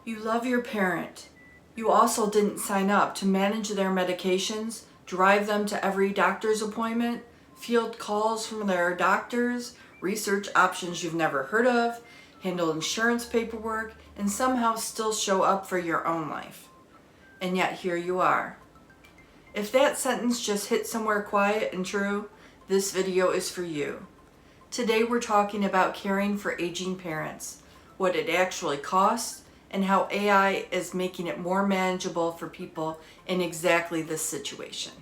You love your parent. You also didn't sign up to manage their medications, drive them to every doctor's appointment, field calls from their doctors, research options you've never heard of, handle insurance paperwork, and somehow still show up for your own life. And yet here you are. If that sentence just hit somewhere quiet and true, this video is for you. Today we're talking about caring for aging parents, what it actually costs, and how AI is making it more manageable for people in exactly this situation.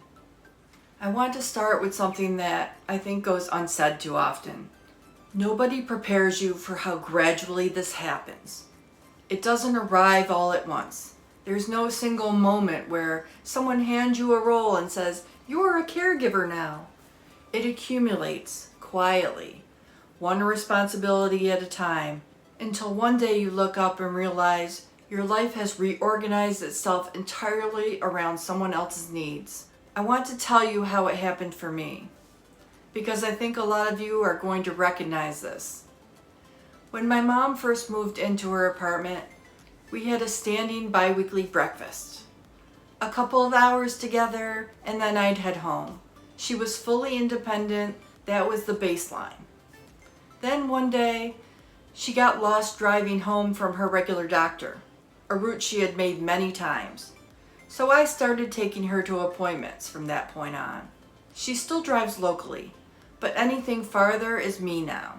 I want to start with something that I think goes unsaid too often. Nobody prepares you for how gradually this happens. It doesn't arrive all at once. There's no single moment where someone hands you a role and says, "You're a caregiver now." It accumulates quietly, one responsibility at a time, until one day you look up and realize your life has reorganized itself entirely around someone else's needs. I want to tell you how it happened for me, because I think a lot of you are going to recognize this. When my mom first moved into her apartment, we had a standing bi-weekly breakfast. A couple of hours together, and then I'd head home. She was fully independent. That was the baseline. Then one day, she got lost driving home from her regular doctor, a route she had made many times. So I started taking her to appointments from that point on. She still drives locally, but anything farther is me now.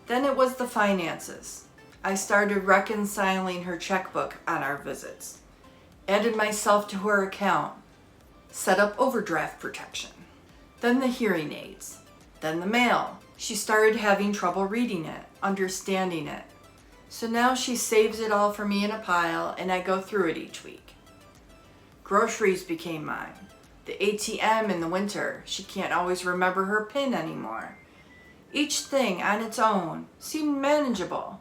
Then it was the finances. I started reconciling her checkbook on our visits, added myself to her account, set up overdraft protection. Then the hearing aids, then the mail. She started having trouble reading it, understanding it. So now she saves it all for me in a pile and I go through it each week. Groceries became mine. The ATM in the winter, she can't always remember her PIN anymore. Each thing on its own seemed manageable.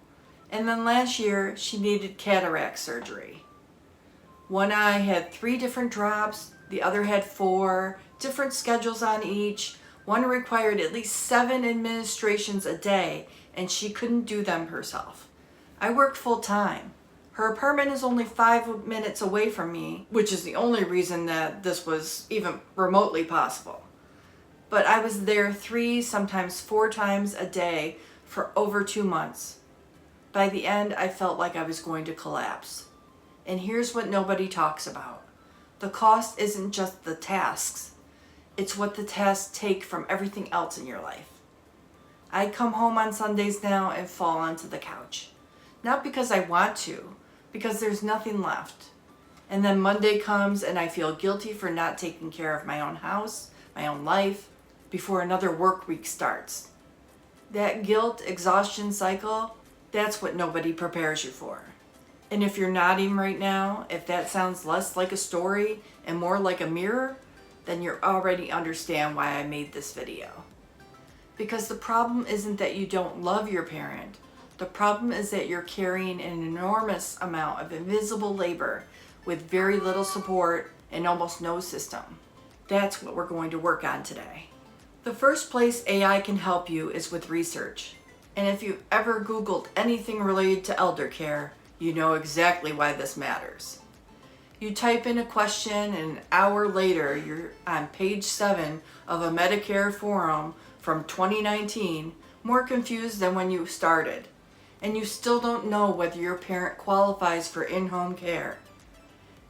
And then last year, she needed cataract surgery. One eye had 3 different drops, the other had 4, different schedules on each. One required at least 7 administrations a day, and she couldn't do them herself. I worked full time. Her apartment is only 5 minutes away from me, which is the only reason that this was even remotely possible. But I was there 3, sometimes 4 times a day for over 2 months. By the end, I felt like I was going to collapse. And here's what nobody talks about. The cost isn't just the tasks. It's what the tasks take from everything else in your life. I come home on Sundays now and fall onto the couch. Not because I want to, because there's nothing left. And then Monday comes and I feel guilty for not taking care of my own house, my own life, before another work week starts. That guilt, exhaustion cycle, that's what nobody prepares you for. And if you're nodding right now, if that sounds less like a story and more like a mirror, then you already understand why I made this video. Because the problem isn't that you don't love your parent. The problem is that you're carrying an enormous amount of invisible labor with very little support and almost no system. That's what we're going to work on today. The first place AI can help you is with research. And if you've ever Googled anything related to elder care, you know exactly why this matters. You type in a question and an hour later you're on page 7 of a Medicare forum from 2019, more confused than when you started. And you still don't know whether your parent qualifies for in-home care.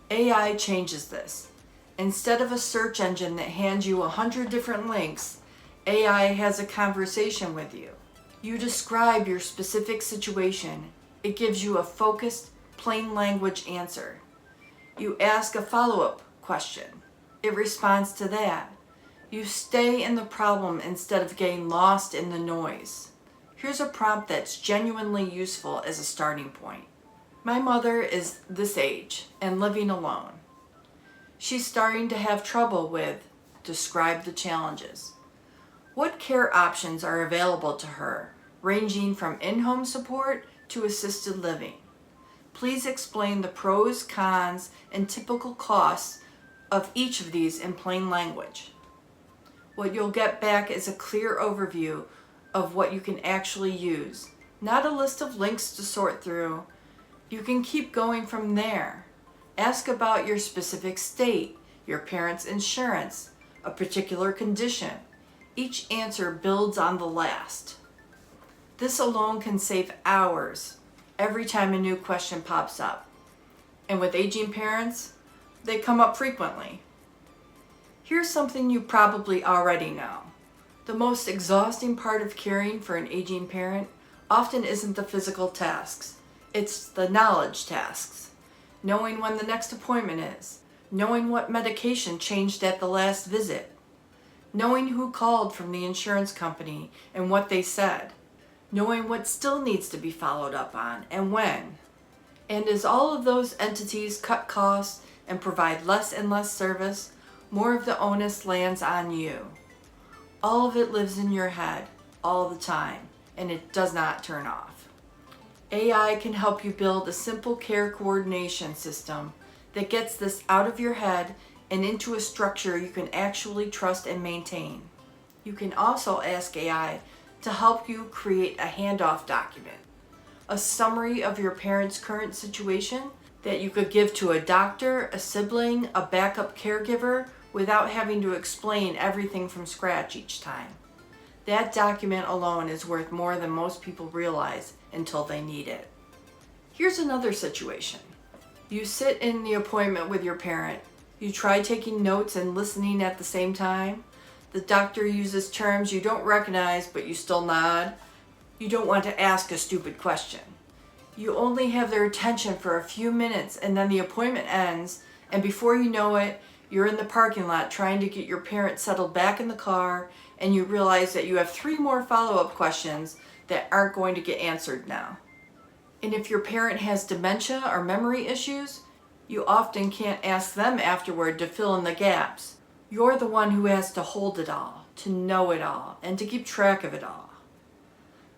AI changes this. Instead of a search engine that hands you 100 different links, AI has a conversation with you. You describe your specific situation. It gives you a focused, plain language answer. You ask a follow-up question. It responds to that. You stay in the problem instead of getting lost in the noise. Here's a prompt that's genuinely useful as a starting point. My mother is this age and living alone. She's starting to have trouble with describe the challenges. What care options are available to her, ranging from in-home support to assisted living? Please explain the pros, cons, and typical costs of each of these in plain language. What you'll get back is a clear overview of what you can actually use, not a list of links to sort through. You can keep going from there. Ask about your specific state, your parents' insurance, a particular condition. Each answer builds on the last. This alone can save hours every time a new question pops up. And with aging parents, they come up frequently. Here's something you probably already know. The most exhausting part of caring for an aging parent often isn't the physical tasks. It's the knowledge tasks. Knowing when the next appointment is. Knowing what medication changed at the last visit. Knowing who called from the insurance company and what they said. Knowing what still needs to be followed up on and when. And as all of those entities cut costs and provide less and less service, more of the onus lands on you. All of it lives in your head all the time, and it does not turn off. AI can help you build a simple care coordination system that gets this out of your head and into a structure you can actually trust and maintain. You can also ask AI to help you create a handoff document, a summary of your parent's current situation that you could give to a doctor, a sibling, a backup caregiver without having to explain everything from scratch each time. That document alone is worth more than most people realize until they need it. Here's another situation. You sit in the appointment with your parent. You try taking notes and listening at the same time. The doctor uses terms you don't recognize, but you still nod. You don't want to ask a stupid question. You only have their attention for a few minutes and then the appointment ends, and before you know it, you're in the parking lot trying to get your parent settled back in the car, and you realize that you have 3 more follow-up questions that aren't going to get answered now. And if your parent has dementia or memory issues, you often can't ask them afterward to fill in the gaps. You're the one who has to hold it all, to know it all, and to keep track of it all.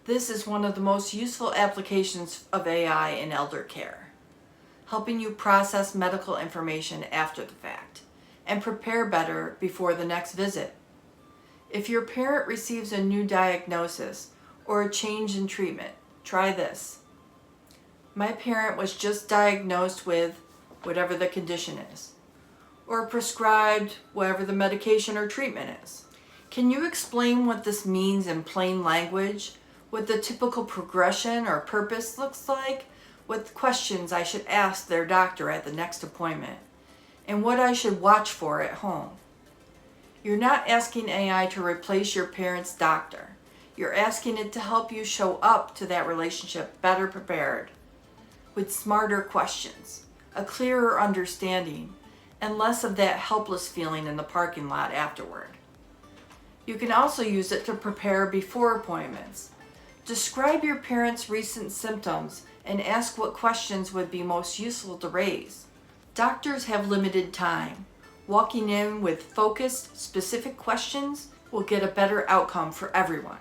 This is one of the most useful applications of AI in elder care, helping you process medical information after the fact and prepare better before the next visit. If your parent receives a new diagnosis or a change in treatment, try this. My parent was just diagnosed with whatever the condition is, or prescribed whatever the medication or treatment is. Can you explain what this means in plain language? What the typical progression or purpose looks like? What questions I should ask their doctor at the next appointment? And what I should watch for at home? You're not asking AI to replace your parent's doctor. You're asking it to help you show up to that relationship better prepared, with smarter questions, a clearer understanding, and less of that helpless feeling in the parking lot afterward. You can also use it to prepare before appointments. Describe your parents' recent symptoms and ask what questions would be most useful to raise. Doctors have limited time. Walking in with focused, specific questions will get a better outcome for everyone.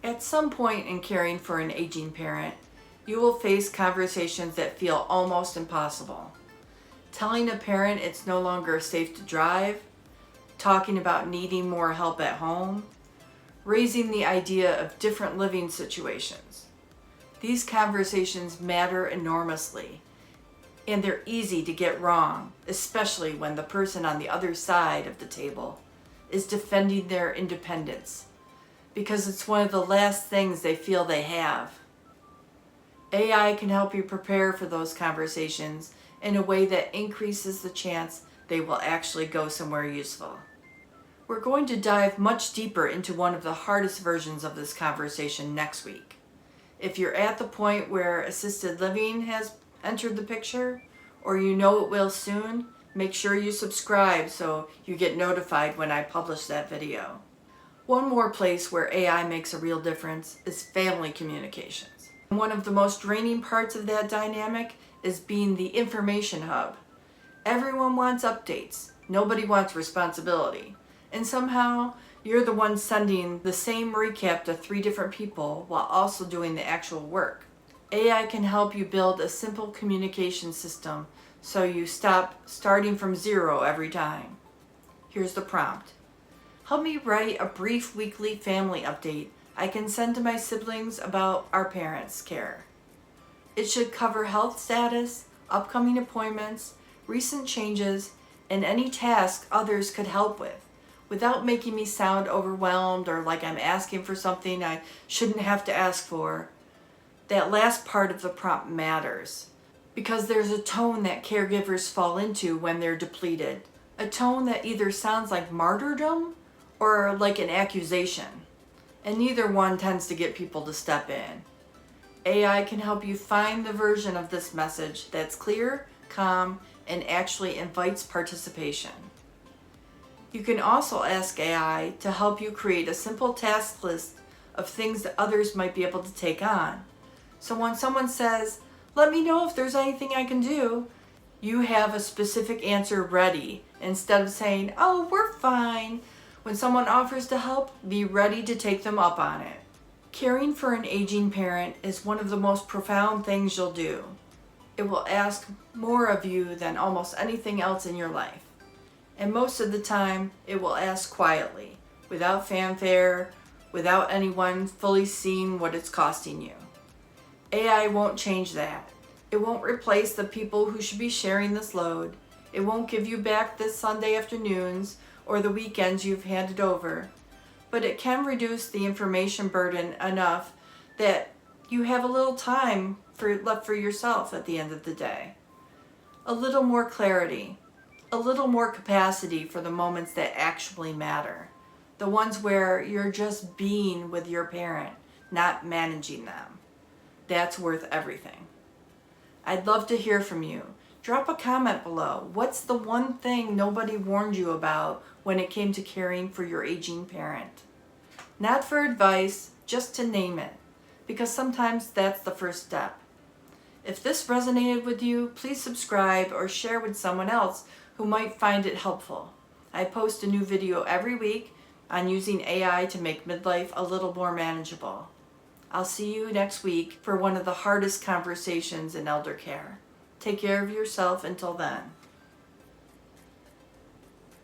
At some point in caring for an aging parent, you will face conversations that feel almost impossible. Telling a parent it's no longer safe to drive, talking about needing more help at home, raising the idea of different living situations. These conversations matter enormously, and they're easy to get wrong, especially when the person on the other side of the table is defending their independence, because it's one of the last things they feel they have. AI can help you prepare for those conversations in a way that increases the chance they will actually go somewhere useful. We're going to dive much deeper into one of the hardest versions of this conversation next week. If you're at the point where assisted living has entered the picture, or you know it will soon, make sure you subscribe so you get notified when I publish that video. One more place where AI makes a real difference is family communications. One of the most draining parts of that dynamic is being the information hub. Everyone wants updates. Nobody wants responsibility. And somehow, you're the one sending the same recap to 3 different people while also doing the actual work. AI can help you build a simple communication system so you stop starting from zero every time. Here's the prompt. Help me write a brief weekly family update I can send to my siblings about our parents' care. It should cover health status, upcoming appointments, recent changes, and any task others could help with, without making me sound overwhelmed or like I'm asking for something I shouldn't have to ask for. That last part of the prompt matters, because there's a tone that caregivers fall into when they're depleted. A tone that either sounds like martyrdom or like an accusation. And neither one tends to get people to step in. AI can help you find the version of this message that's clear, calm, and actually invites participation. You can also ask AI to help you create a simple task list of things that others might be able to take on. So when someone says, "Let me know if there's anything I can do," you have a specific answer ready instead of saying, "Oh, we're fine." When someone offers to help, be ready to take them up on it. Caring for an aging parent is one of the most profound things you'll do. It will ask more of you than almost anything else in your life. And most of the time, it will ask quietly, without fanfare, without anyone fully seeing what it's costing you. AI won't change that. It won't replace the people who should be sharing this load. It won't give you back the Sunday afternoons or the weekends you've handed over. But it can reduce the information burden enough that you have a little time left for yourself at the end of the day. A little more clarity, a little more capacity for the moments that actually matter. The ones where you're just being with your parent, not managing them. That's worth everything. I'd love to hear from you. Drop a comment below. What's the one thing nobody warned you about when it came to caring for your aging parent? Not for advice, just to name it, because sometimes that's the first step. If this resonated with you, please subscribe or share with someone else who might find it helpful. I post a new video every week on using AI to make midlife a little more manageable. I'll see you next week for one of the hardest conversations in elder care. Take care of yourself until then.